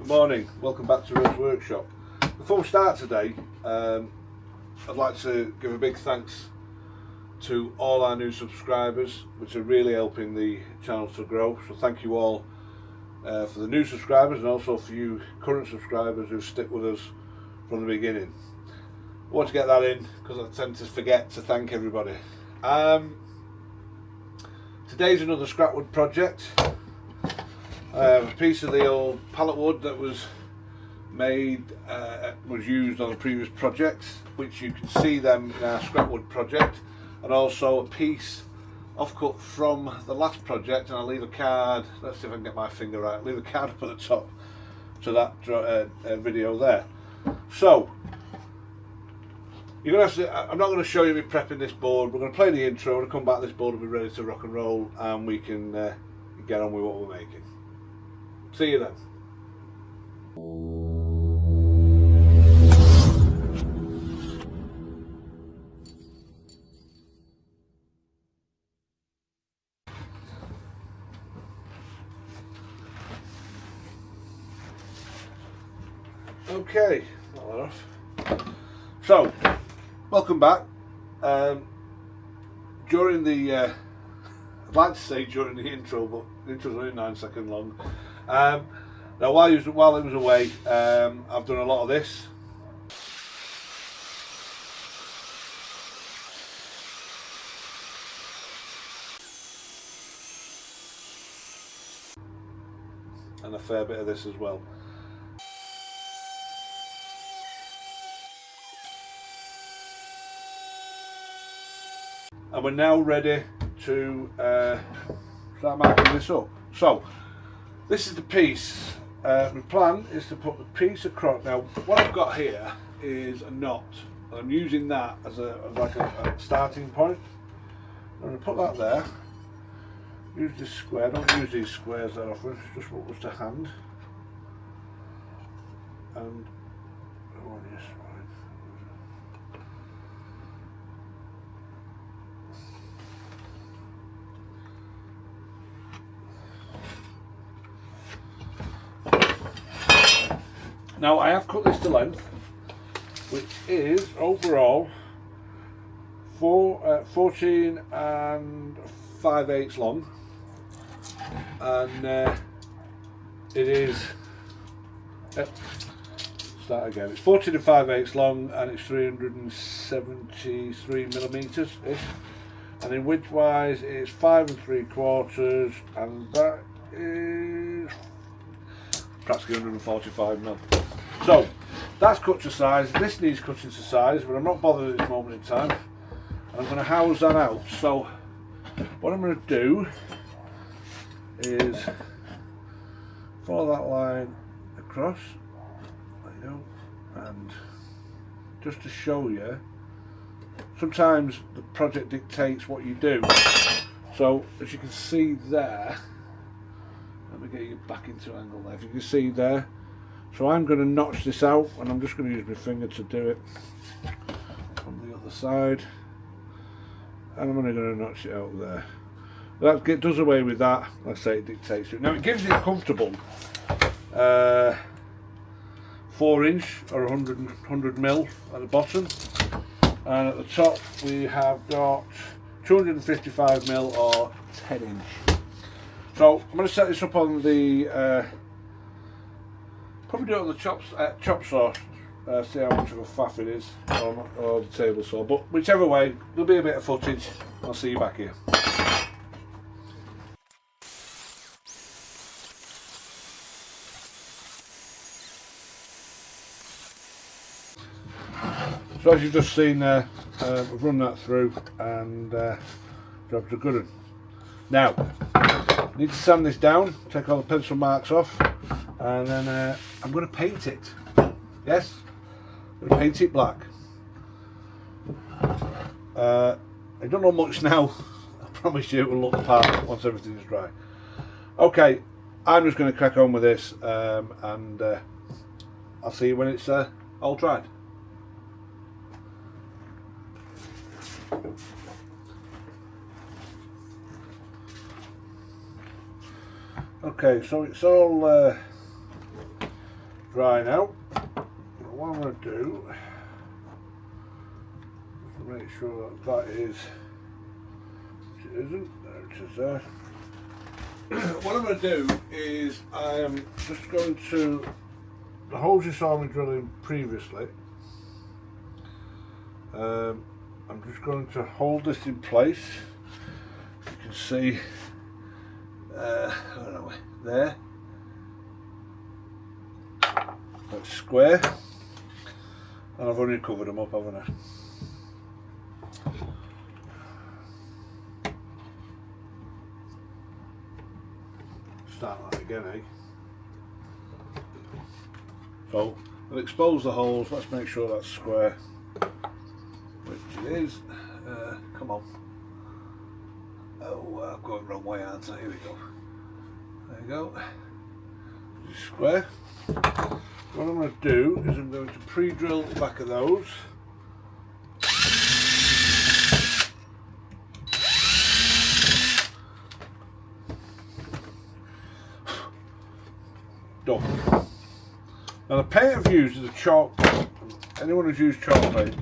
Good morning, welcome back to Rose Workshop. Before we start today, I'd like to give a big thanks to all our new subscribers, which are really helping the channel to grow. So thank you all for the new subscribers, and also for you current subscribers who stick with us from the beginning. I want to get that in because I tend to forget to thank everybody. Today's another scrap wood project. A piece of the old pallet wood that was used on a previous project, which you can see them in our scrap wood project, and also a piece offcut from the last project, and I'll leave a card. Let's see if I can get my finger right. I'll leave a card up at the top to that video there. So you're gonna have to, I'm not going to show you me prepping this board. We're going to play the intro and come back. This board will be ready to rock and roll, and we can get on with what we're making. See you then. Okay, so welcome back. During the I'd like to say during the intro, but the intro's only 9 seconds long. Now while it was away, I've done a lot of this. And a fair bit of this as well. And we're now ready to start marking this up. So this is the piece. My plan is to put the piece across. Now what I've got here is a knot. I'm using that as like a starting point. I'm going to put that there. Use this square. I don't use these squares that often. It's just what was to hand. And now I have cut this to length, which is overall 14 5/8 long, and it is start again. It's 14 5/8 long, and it's 373 millimeters ish, and in width wise it's 5 3/4, and that is practically 145 mil. So that's cut to size. This needs cutting to size, but I'm not bothered at this moment in time. I'm going to house that out. So what I'm going to do is follow that line across, there you go, and just to show you, sometimes the project dictates what you do. So as you can see there, let me get you back into angle there. If you can see there, so I'm going to notch this out, and I'm just going to use my finger to do it from the other side, and I'm only going to notch it out there. That does away with that. Like I say, it dictates it. Now it gives it a comfortable 4-inch or 100 mil at the bottom, and at the top we have got 255 mil or 10-inch. So I'm going to set this up on the probably do it on the chop saw, see how much of a faff it is, or the table saw, but whichever way, there'll be a bit of footage. I'll see you back here. So as you've just seen there, we've run that through, and job's a good one. Now, need to sand this down, take all the pencil marks off, and then I'm going to paint it. Yes, I'm going to paint it black. I don't know much now. I promise you it will look the part once everything is dry. Okay, I'm just going to crack on with this, and I'll see you when it's all dried. Okay, so it's all dry now. What I'm going to do is to make sure that is, which it isn't, there it is there. What I'm going to do is I am just going to, the holes you saw me drilling previously, I'm just going to hold this in place. You can see, where are we? There. That's square. And I've already covered them up, haven't I? Start that again, eh? So, I'll expose the holes, let's make sure that's square. Which it is. Come on. Oh, I'm going the wrong way, aren't I? Here we go. There you go. This is square. What I'm going to do is I'm going to pre-drill the back of those. Done. Now the paint I've used is a chalk paint. Anyone who's used chalk paint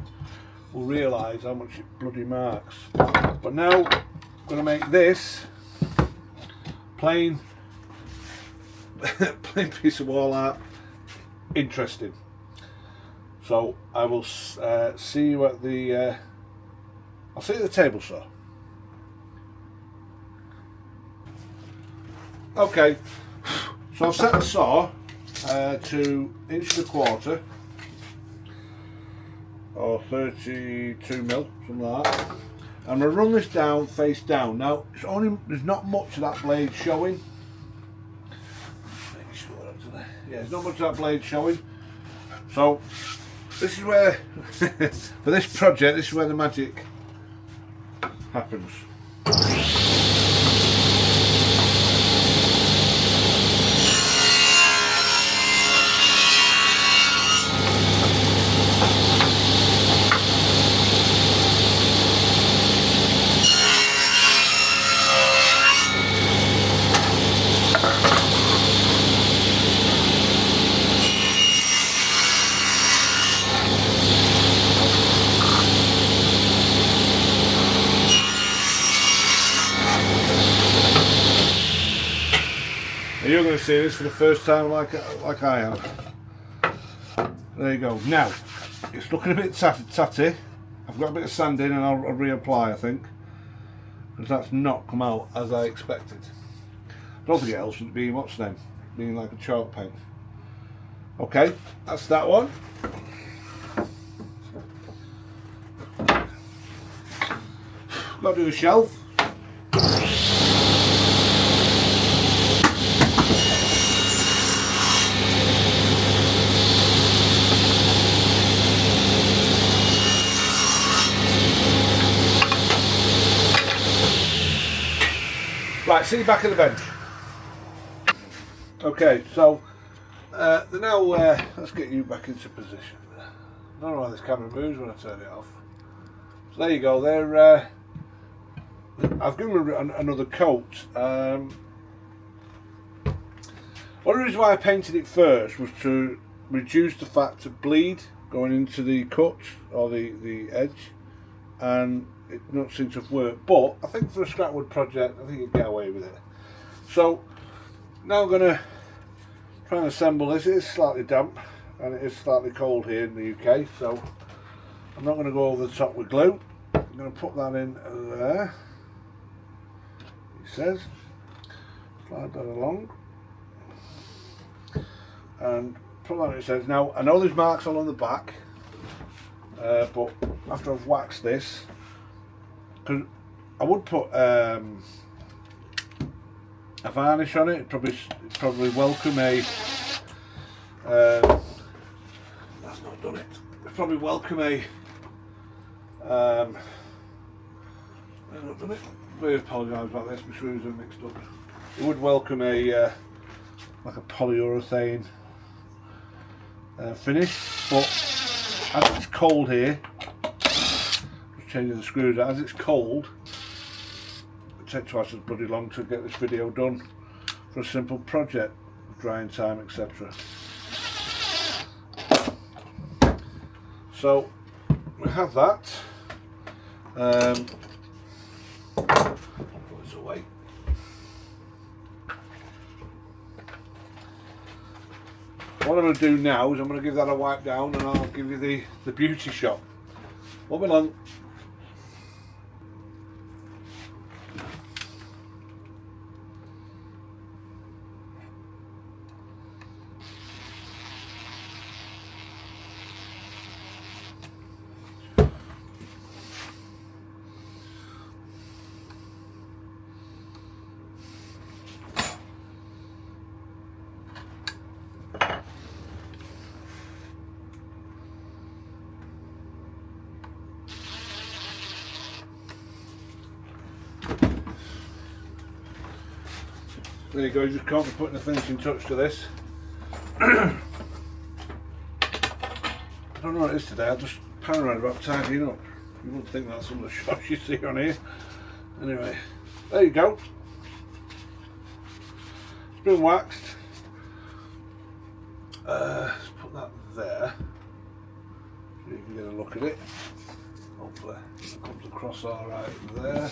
will realise how much it bloody marks. But now I'm going to make this plain piece of wall art interesting. So I will see you at the I'll see you at the table saw. Okay, so I've set the saw to 1.25" or 32 mil, something like that. I'm going to run this down face down. Now there's not much of that blade showing. Make sure up to there. Yeah, there's not much of that blade showing. So this is where for this project, this is where the magic happens. You're going to see this for the first time like I am. There you go. Now, it's looking a bit tatty. I've got a bit of sand in and I'll reapply, I think. Because that's not come out as I expected. I don't think it else would be, what's name? Being like a chalk paint. Okay, that's that one. Got to do a shelf. Right, see you back at the bench. Okay, so now let's get you back into position. I don't know why this camera moves when I turn it off. So there you go. There, I've given them another coat. One of the reasons why I painted it first was to reduce the fact of bleed going into the cut or the edge, and it doesn't seem to have worked, but I think for a scrap wood project I think you'd get away with it. So now I'm going to try and assemble this. It is slightly damp and it is slightly cold here in the UK, so I'm not going to go over the top with glue. I'm going to put that in there. It says slide that along and put that in. It says, now I know there's marks all on the back, but after I've waxed this, because I would put a varnish on it, it'd probably welcome a that's not done it. It'd probably welcome a I've not done it. I apologise about this, my screws are mixed up. It would welcome a like a polyurethane finish, but as it's cold here, changing the screws, as it's cold, it takes twice as bloody long to get this video done for a simple project, drying time, etc. So we have that. Put this away. What I'm going to do now is I'm going to give that a wipe down, and I'll give you the beauty shot. Won't be long. There you go, you just can't be putting a finishing touch to this. I don't know what it is today, I'm just paranoid about tidying up. You wouldn't think that's some of the shots you see on here. Anyway, there you go. It's been waxed. Let's put that there so you can get a look at it. Hopefully it comes across alright there.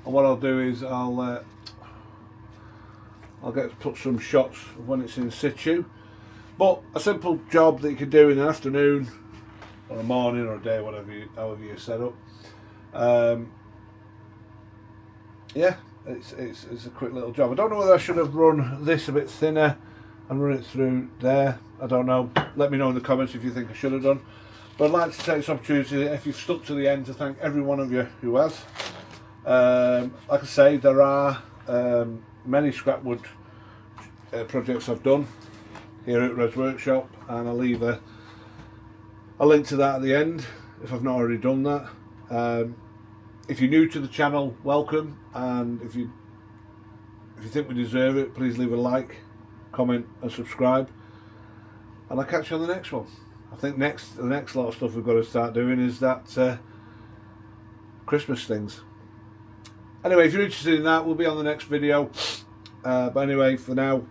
And what I'll do is I'll get to put some shots of when it's in situ. But a simple job that you can do in the afternoon, or a morning, or a day, however you set up. Yeah, it's a quick little job. I don't know whether I should have run this a bit thinner and run it through there. I don't know. Let me know in the comments if you think I should have done. But I'd like to take this opportunity, if you've stuck to the end, to thank every one of you who has. Like I say, there are many scrapwood projects I've done here at Red's Workshop, and I'll leave a link to that at the end if I've not already done that. If you're new to the channel, welcome, and if you think we deserve it, please leave a like, comment and subscribe, and I'll catch you on the next one. I think the next lot of stuff we've got to start doing is that Christmas things. Anyway, if you're interested in that, we'll be on the next video. But anyway, for now,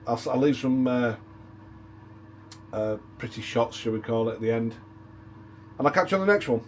I'll leave some pretty shots, shall we call it, at the end. And I'll catch you on the next one.